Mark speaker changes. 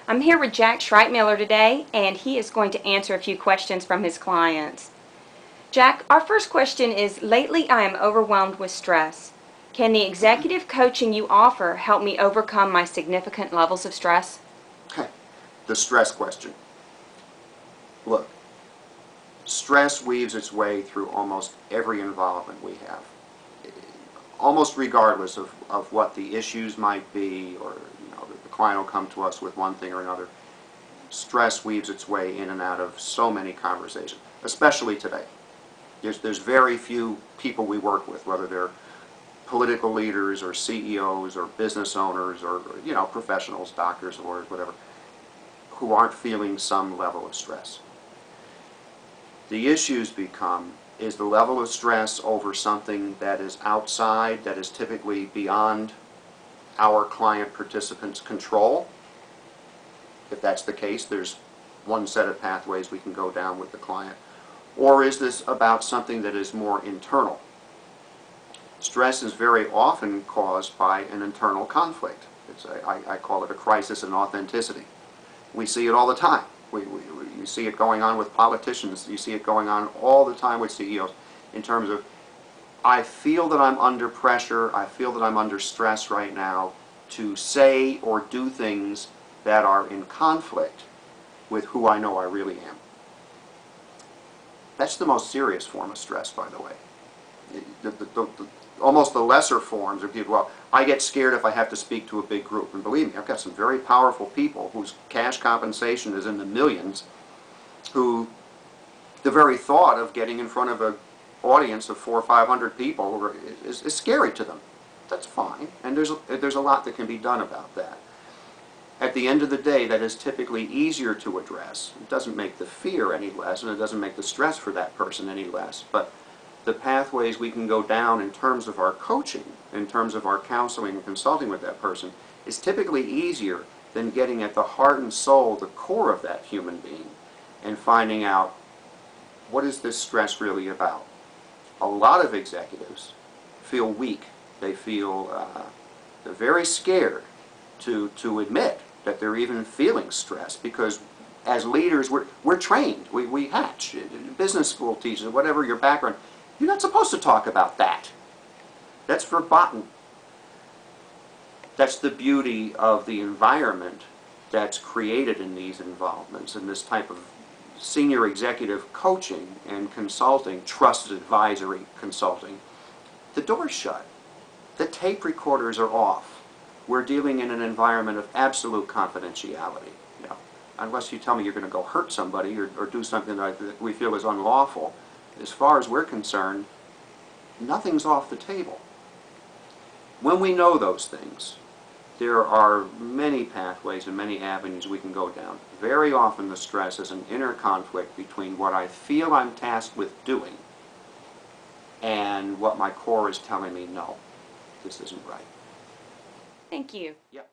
Speaker 1: I'm here with Jack Schreitmiller today, and he is going to answer a few questions from his clients. Jack, our first question is, lately I am overwhelmed with stress. Can the executive coaching you offer help me overcome my significant levels of stress?
Speaker 2: Okay, the stress question. Look, stress weaves its way through almost every involvement we have. Almost regardless of what the issues might be, or the client will come to us with one thing or another. Stress weaves its way in and out of so many conversations, especially today. There's very few people we work with, whether they're political leaders or CEOs or business owners or professionals, doctors, lawyers, whatever, who aren't feeling some level of stress. The issues become, is the level of stress over something that is outside, that is typically beyond our client participants' control? If that's the case, there's one set of pathways we can go down with the client. Or is this about something that is more internal? Stress is very often caused by an internal conflict. I call it a crisis in authenticity. We see it all the time. You see it going on with politicians. You see it going on all the time with CEOs in terms of, I feel that I'm under pressure, I feel that I'm under stress right now to say or do things that are in conflict with who I know I really am. That's the most serious form of stress, by the way. Almost the lesser forms are people, well, I get scared if I have to speak to a big group. And believe me, I've got some very powerful people whose cash compensation is in the millions, who the very thought of getting in front of an audience of 400 or 500 people is scary to them. That's fine, and there's a lot that can be done about that. At the end of the day, that is typically easier to address. It doesn't make the fear any less, and it doesn't make the stress for that person any less. But the pathways we can go down in terms of our coaching, in terms of our counseling and consulting with that person, is typically easier than getting at the heart and soul, the core of that human being, and finding out, what is this stress really about? A lot of executives feel weak. They feel they're very scared to admit that they're even feeling stress, because as leaders we're trained. We hatch. Business school teachers, whatever your background, you're not supposed to talk about that. That's verboten. That's the beauty of the environment that's created in these involvements, in this type of senior executive coaching and consulting, trusted advisory consulting. The door's shut. The tape recorders are off. We're dealing in an environment of absolute confidentiality. Unless you tell me you're going to go hurt somebody or do something that we feel is unlawful, as far as we're concerned, nothing's off the table. When we know those things, there are many pathways and many avenues we can go down. Very often the stress is an inner conflict between what I feel I'm tasked with doing and what my core is telling me, no, this isn't right.
Speaker 1: Thank you.
Speaker 2: Yep.